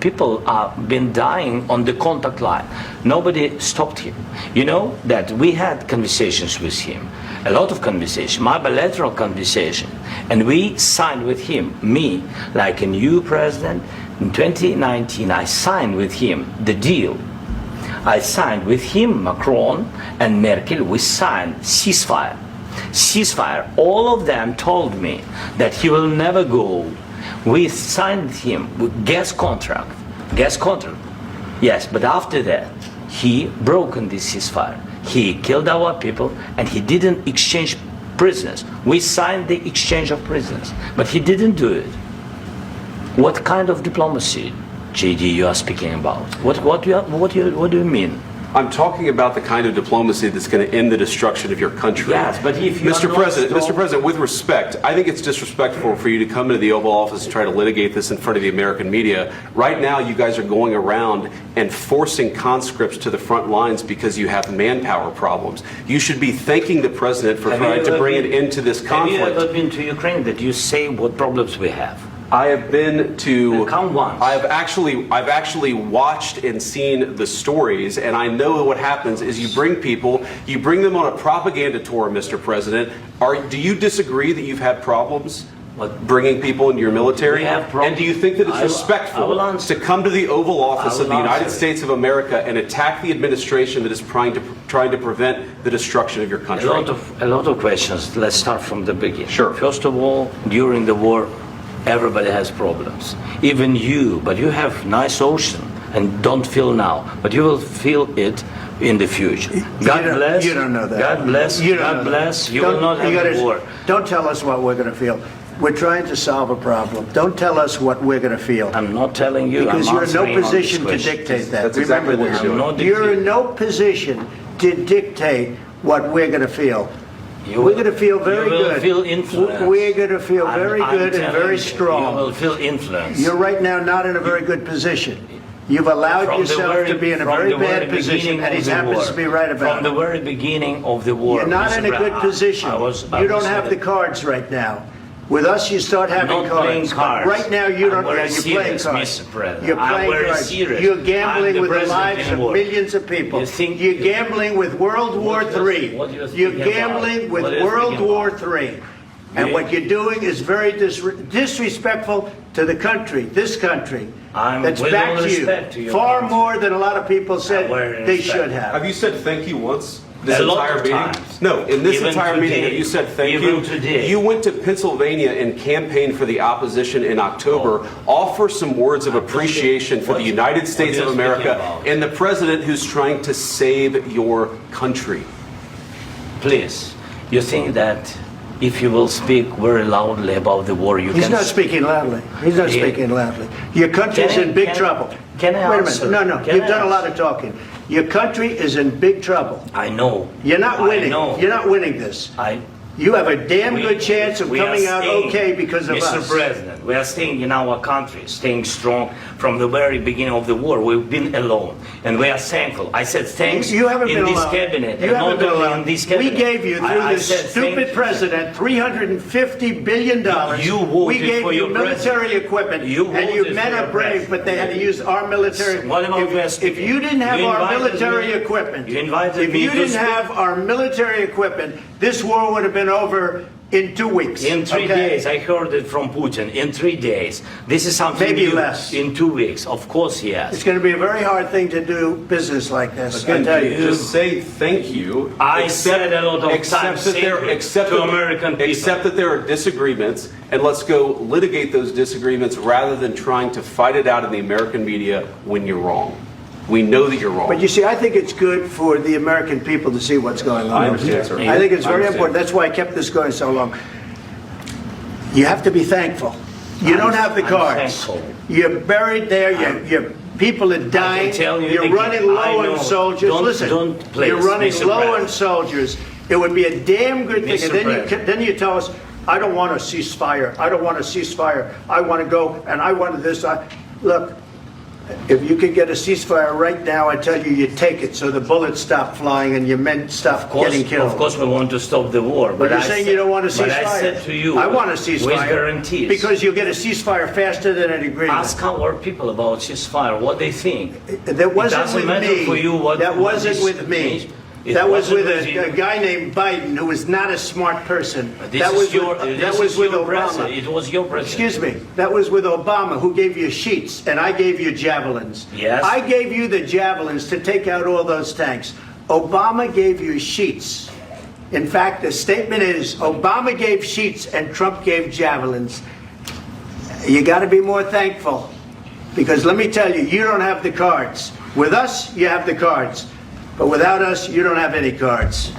people have been dying on the contact line. Nobody stopped him. You know that we had conversations with him, a lot of conversation, my bilateral conversation, and we signed with him, me, like a new president. In 2019, I signed with him the deal. I signed with him, Macron and Merkel, we signed ceasefire. Ceasefire. All of them told me that he will never go. We signed him with gas contract. Gas contract. Yes, but after that, he broken this ceasefire. He killed our people and he didn't exchange prisoners. We signed the exchange of prisoners, but he didn't do it. What kind of diplomacy, JD, you are speaking about? What do you mean? I'm talking about the kind of diplomacy that's going to end the destruction of your country. Yes, but if you Mr. President, with respect, I think it's disrespectful for you to come into the Oval Office and try to litigate this in front of the American media. Right now, you guys are going around and forcing conscripts to the front lines because you have manpower problems. You should be thanking the President for trying to bring an end to this conflict. Have you ever been to Ukraine that you say what problems we have? I have been to. Count once. I've actually watched and seen the stories, and I know what happens is you bring them on a propaganda tour, Mr. President. Do you disagree that you've had problems bringing people into your military? And do you think that it's respectful to come to the Oval Office of the United States of America and attack the administration that is trying to prevent the destruction of your country? A lot of questions. Let's start from the beginning. Sure. First of all, during the war, everybody has problems, even you, but you have nice ocean and don't feel now, but you will feel it in the future. God bless. You don't know that. God bless. God bless. You will not have a war. Don't tell us what we're going to feel. We're trying to solve a problem. Don't tell us what we're going to feel. I'm not telling you. Because you're in no position to dictate that. That's exactly what you're doing. You're in no position to dictate what we're going to feel. We're going to feel very good. You will feel influence. We're going to feel very good and very strong. You will feel influence. You're right now not in a very good position. You've allowed yourself to be in a very bad position, and he happens to be right about it. From the very beginning of the war. You're not in a good position. You don't have the cards right now. With us, you start having cards. Right now, you don't. You're playing cards. You're playing cards. You're gambling with the lives of millions of people. You're gambling with World War III. You're gambling with World War III. And what you're doing is very disrespectful to the country, this country, that's backed you far more than a lot of people said they should have. Have you said thank you once? This entire meeting? No, in this entire meeting, have you said thank you? You went to Pennsylvania and campaigned for the opposition in October. Offer some words of appreciation for the United States of America and the president who's trying to save your country. Please, you think that if you will speak very loudly about the war, He's not speaking loudly. He's not speaking loudly. Your country's in big trouble. Can I Wait a minute. No. You've done a lot of talking. Your country is in big trouble. I know. You're not winning. You're not winning this. You have a damn good chance of coming out okay because of us. Mr. President, we are staying in our country, staying strong from the very beginning of the war. We've been alone, and we are thankful. I said thanks you haven't in been this alone. cabinet. You haven't been alone. In this cabinet. We gave you, through this stupid president, $350 billion. You voted we gave for you your military president. equipment, and you men are brave, but they had to use our military. What about if you didn't have our military equipment, have our military equipment, this war would have been over in 2 weeks. In 3 days. I heard it from Putin. In 3 days. This is something maybe new. Less. In 2 weeks. Of course, yes. It's going to be a very hard thing to do business like this. I tell you. Just say thank you. I said a lot of times to American people. Accept that there are disagreements, and let's go litigate those disagreements rather than trying to fight it out in the American media when you're wrong. We know that you're wrong. But you see, I think it's good for the American people to see what's going on. I understand, sir. I think it's very important. That's why I kept this going so long. You have to be thankful. You don't have the cards. You're buried there. Your people are dying. You're running low on soldiers. Listen, you're running low on soldiers. It would be a damn good thing. And then you tell us, I don't want a ceasefire. I don't want a ceasefire. I want to go, and I want this. Look. If you could get a ceasefire right now, I tell you, you take it so the bullets stop flying and your men stop getting killed. Of course, we want to stop the war. But you're saying you don't want a ceasefire. But I said to you, I want a ceasefire. With guarantees. Because you'll get a ceasefire faster than an agreement. Ask our people about ceasefire, what they think. That wasn't with me. For you what, that wasn't with me. That was with a guy named Biden, who was not a smart person. That was with Obama. It was your president. Excuse me. That was with Obama, who gave you sheets, and I gave you javelins. Yes. I gave you the javelins to take out all those tanks. Obama gave you sheets. In fact, the statement is Obama gave sheets and Trump gave javelins. You got to be more thankful, because let me tell you, you don't have the cards. With us, you have the cards. But without us, you don't have any cards.